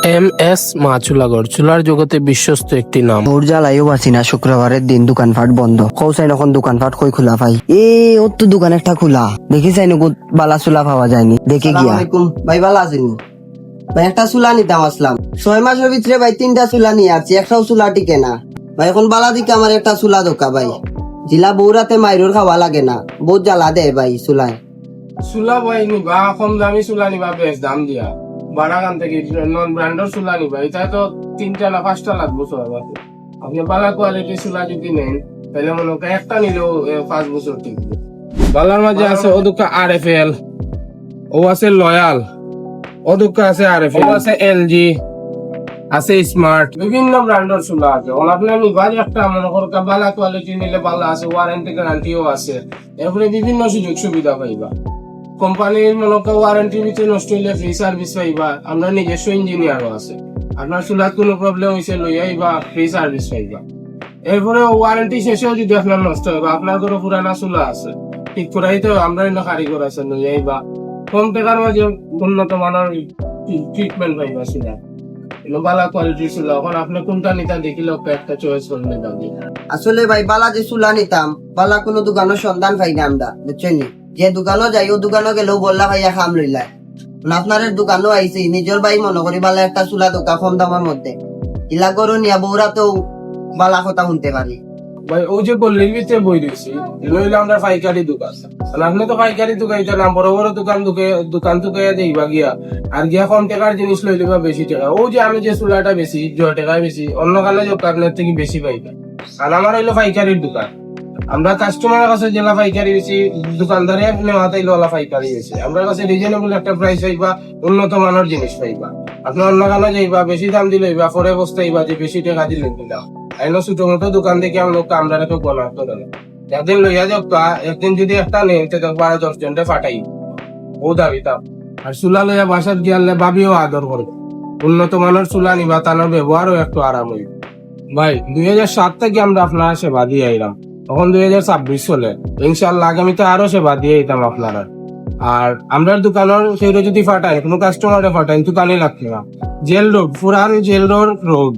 MS মা চুলাঘর চুলার জগতে বিশ্বস্ত একটি নাম। তোর জ্বালাইও বাসি না, শুক্রবারের দিন দোকানপাট বন্ধ। কৌসাই এখন দোকানপাট কই খোলা ভাই? ওর তো দোকান একটা খোলা, দেখি চাই নগদ বালা চুলা পাওয়া যায়নি, দেখে গিয়া। ভাই ভালো আছেন? ভাই একটা চুলা নিতাম আসলাম 6 মাসের ভিতরে ভাই 3টা চুলা নিয়ে আসছি, একটাও চুলা টিকে না ভাই। এখন বালা দিকে আমার একটা চুলা দোকা ভাই, জিলা বৌরাতে মাইরোর খাওয়া লাগে না, বহুত জ্বালা দেয় ভাই চুলায়। চুলা বই নিবা কম দামি চুলা নিবা, বেশ দাম দিয়া বারাগান থেকে নন ব্র্যান্ডের চুলা নিবা, এটা তো 3টা না 5টা লাগবে সবাই। আপনি বালা কোয়ালিটি চুলা যদি নেন তাহলে মনে করেন একটা নিলেও 5 বছর টিকবে। বালার মাঝে আছে ওদুকা RFL, ও আছে লয়াল, ওদুকা আছে RFL, ও আছে LG, আছে স্মার্ট, বিভিন্ন ব্র্যান্ডের চুলা আছে। আপনি নিবাজ একটা মনে করেন বালা কোয়ালিটি নিলে ভালো আছে, ওয়ারেন্টি গ্যারান্টিও আছে, এরপরে বিভিন্ন সুযোগ সুবিধা পাইবা। কোম্পানির মনে করেন ওয়ারেন্টির ভিতরে নষ্ট হইলে ফ্রি সার্ভিস পাইবা, আমরা নিজস্ব ইঞ্জিনিয়ারও আছে, আপনার চুলার কোনো প্রবলেম হয়েছে লইয়াইবা ফ্রি সার্ভিস পাইবা। এরপরে ওয়ারেন্টি শেষেও যদি আপনার নষ্ট হয় বা আপনার কোনো পুরানা চুলা আছে ঠিক করাই তো আমরা কারিগর আছে লইয়াইবা, কম টাকার মাঝে উন্নত মানের ট্রিটমেন্ট পাইবা চুলা, বালা কোয়ালিটির চুলা। এখন আপনি কোনটা নিতা দেখিলে একটা চয়েস করে নিতাম। আসলে ভাই বালা যে চুলা নিতাম, বালা কোনো দোকানের সন্ধান পাই না আমরা, বুঝছেন? যে দোকানও যাই ও দোকানও গেলেও বললা ভাইয়া খাম লইলা। আপনার দোকানও আইছি, নিজের ভাই মনে করি বালা একটা চুলা দোকা কম দামের মধ্যে, ইলা করো নিয়া বৌরাতেও বালা কথা শুনতে পারি। ভাই ও যে গল্লির ভিতরে বই দিয়েছি লইলে আমরা পাইকারি দোকান, আপনি তো পাইকারি দোকান না, বড় বড় দোকান থেকে যাইবা গিয়া আর গিয়া কম টাকার জিনিস লইলে বা বেশি টাকা। ও যে আমি যে চুলাটা বেশি 10 টাকায় বেশি, অন্য কালে যে আপনার থেকে বেশি পাইবা। আর আমার হইলো পাইকারির দোকান, আমরা কাস্টমারের কাছে জেলা পাইকারি বেশি, দোকানদারে নেওয়া তাইলে ওলা পাইকারি বেশি। আমরা কাছে রিজনেবল একটা প্রাইস পাইবা, উন্নত মানের জিনিস পাইবা। আপনি অন্য কালে যাইবা বেশি দাম দিলে পরে বসতেইবা যে বেশি টাকা দিলে দিলাম। আইলো ছোট মোটো দোকান থেকে আমরা তো গণাতো না, একদিন লইয়া যাক, একদিন যদি একটা নেই 12-10 জনটা ফাটাই ও দাবি তাপ। আর চুলা লইয়া বাসাত গিয়ালে ভাবিও আদর করবে, উন্নত মানের চুলা নিবা, তানোর ব্যবহারও একটু আরাম হইবে। ভাই 2007 থেকে আমরা আপনার সেবা দিয়ে আইলাম, তখন 2026 চলে, ইনশাল্লাহ আগামীতে আরো সেবা দিয়ে দিতাম আপনারা। আর আমরা দোকানের সেটা যদি ফাটাই কোনো কাস্টমারে ফাটাই দোকানে লাগবে না। জেল রোড, পুরান জেল রোড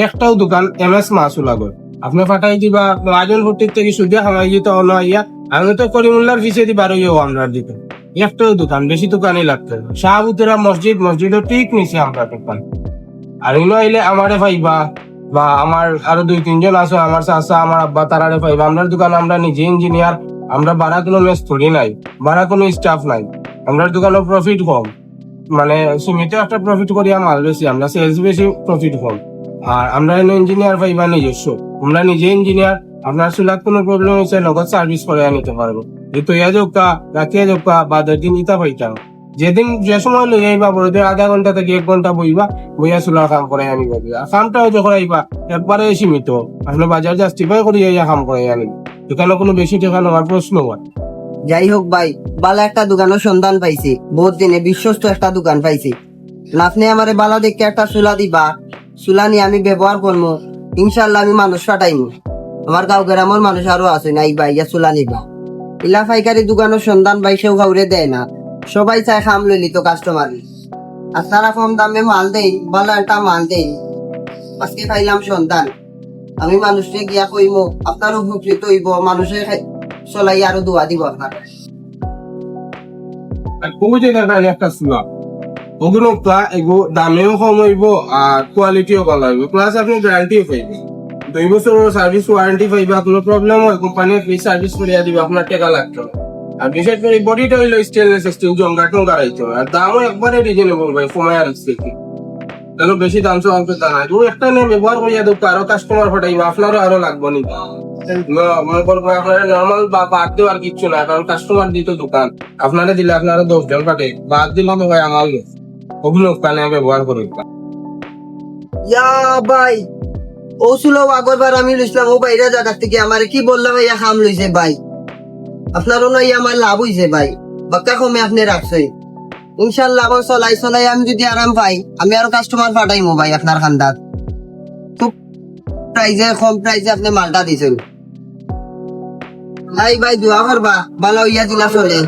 একটাও দোকান MS মা চুলাঘর আপনি ফাটাই দিবা। রাজন ভর্তির থেকে সুবিধা খাওয়াই যেত ইয়া, আমি তো করিমুল্লার পিছিয়ে দিবা রইও আমরা দিতে একটাও দোকান, বেশি দোকানই লাগবে না। শাহবুতেরা মসজিদের ঠিক নিচে আমরা দোকান। আর ইনো আইলে আমারে পাইবা বা আমার আরো 2-3 জন আছে, আমার চাচা আমার আব্বা, তারারে পাইবা। আমরা দোকান আমরা নিজে ইঞ্জিনিয়ার, আমরা ভাড়া কোনো মেস থরি নাই, ভাড়া কোনো স্টাফ নাই। আমরা দোকানের প্রফিট কম, মানে সীমিত একটা প্রফিট করি, মাল বেশি, আমরা সেলস বেশি, প্রফিট কম। আর আমরা ইঞ্জিনিয়ার পাইবা নিজস্ব, আমরা নিজে ইঞ্জিনিয়ার। আপনার চুলার কোনো প্রবলেম হয়েছে নগদ সার্ভিস করে নিতে পারবো। যেহেতু ইয়া যোগা রাখিয়া যোগা বা 10 দিন ইতা পাইতাম, যেদিন যে সময় লই আইবা বড় 1/2 ঘন্টা থেকে 1 ঘন্টা বইয়া চুলার কাম করে আনিবা। কামটাও যখন আইবা একবারে সীমিত, আসলে বাজার জাস্টিফাই করি কাম করে আনিব, দোকানে কোনো বেশি টাকা নেওয়ার প্রশ্ন হয়। যাই হোক ভাই, বালা একটা দোকানের সন্ধান পাইছি, বহুত দিনে বিশ্বস্ত একটা দোকান পাইছি। আপনি আমারে বালা দেখে একটা চুলা দিবা, চুলা নিয়ে আমি ব্যবহার করবো, ইনশাল্লাহ আমি মানুষ ফাটাইমু। আমার গাঁও গ্রামের মানুষ আরো আছে নাই ভাই, ইয়া চুলা নিবা। ইলা পাইকারি দোকানের সন্ধান ভাই সেও কাউরে দেয় না, সবাই চায় খাম লইলি তো কাস্টমার। আর তারা কম দামে মাল দেই, ভালো একটা মাল দেই। আজকে খাইলাম সন্ধান, আমি মানুষকে গিয়া কইমু, আপনার উপকৃত হইব, মানুষের চলাই আরো দোয়া দিব আপনার। একটা চুলা ওগুলো দামেও কম হইব আর কোয়ালিটিও ভালো হইব, প্লাস আপনি গ্যারান্টিও পাইবেন। 2 বছরের সার্ভিস ওয়ারেন্টি পাইবা, কোনো প্রবলেম হয় কোম্পানি ফ্রি সার্ভিস করিয়া দিবে, আপনার টাকা লাগতো। আর বিশেষ করে বডিটা হইলো স্টেনলেস স্টিল, জঙ্গা টঙ্গা রাইতো, আর দামও একবারে রিজনেবল ভাই, কমায় রাখছে কি তাহলে বেশি দাম সব অল্প দাম। ও একটা নিয়ে ব্যবহার করিয়া দেবো, আরো কাস্টমার ফাটাইবা, আপনারও আরো লাগবো নি। মনে করবো আপনারা নর্মাল বা বাদ দেওয়ার কিচ্ছু না, কারণ কাস্টমার দিত দোকান, আপনারা দিলে আপনারা 10 জন পাঠে বাদ দিলাম ভাই, আমার ওগুলো কানে ব্যবহার করি। ইয়া ভাই, ও চুলো আগরবার আমি লইছিলাম, ও বাইরে জায়গা থেকে আমার কি বললাম ভাইয়া খাম লইছে ভাই, আপনারও নাই আমার লাভ হইছে ভাই, বাক্কা কমে আপনি রাখছে। ইনশাল্লাহ এখন চলাই আমি যদি আরাম পাই, আমি আরো কাস্টমার পাঠাইমু ভাই আপনার খান্দাত। খুব কম প্রাইজে আপনি মালটা দিছেন ভাই, দোয়া করবা ভালো ইয়া দিলা চলে।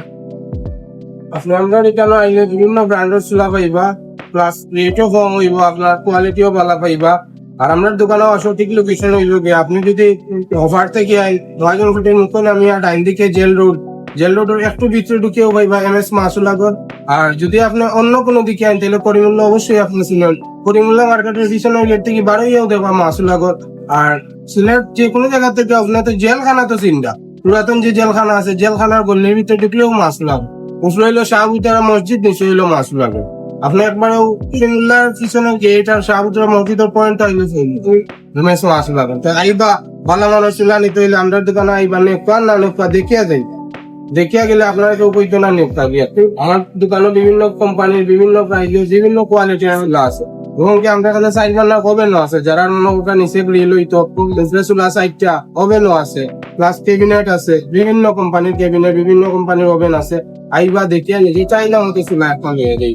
আপনি আমরা এখানে আইলে বিভিন্ন ব্র্যান্ডের চুলা পাইবা, প্লাস রেটও কম হইব, আপনার কোয়ালিটিও ভালো পাইবা। আর আপনার দোকানে সঠিক লোকেশন হইব কি, আপনি যদি অফার থেকে আই নয়জন ফুটের মুখে আমি আর ডাইন দিকে জেল রোডের একটু ভিতরে ঢুকেও পাইবা MS মাসুলাগর। আর যদি আপনি অন্য কোনো দিকে আইন তাহলে করিমুল্য অবশ্যই আপনি চিনেন, করিমুল্লা মার্কেটের পিছনে গেট থেকে বারোইও দেখবা মাসুলাগর। আর সিলেট যে কোনো জায়গা থেকে আপনার তো জেলখানা তো চিন্তা, পুরাতন যে জেলখানা আছে জেলখানার গল্লির ভিতরে ঢুকলেও মাসুলাগ, উপরে হইলো শাহবুতারা মসজিদ, নিচে হইলো মাসুলাগর। আপনি একবার করিমুল্লার পিছনে গেট আর শাহবুতারা মসজিদের পয়েন্ট হইলো রমেশ মাসুলাগর। তো আইবা ভালো মানুষ চুলা নিতে হইলে আমরা দোকানে আইবা, নেপা না নেপা দেখিয়া যাই, দেখিয়া গেলে আপনারা কেউ কইতো না নেপা গিয়া। আমার দোকানে বিভিন্ন কোম্পানির বিভিন্ন প্রাইজের বিভিন্ন কোয়ালিটির আছে, এবং কি আমরা এখানে সাইড না ওভেনও আছে, যারা নৌকা নিচে গ্রিল হইতো চুলা সাইডটা ওভেনও আছে, প্লাস ক্যাবিনেট আছে, বিভিন্ন কোম্পানির ক্যাবিনেট, বিভিন্ন কোম্পানির ওভেন আছে। আইবা দেখিয়া নিজে চাইলাম চুলা এখন লিয়ে দেই।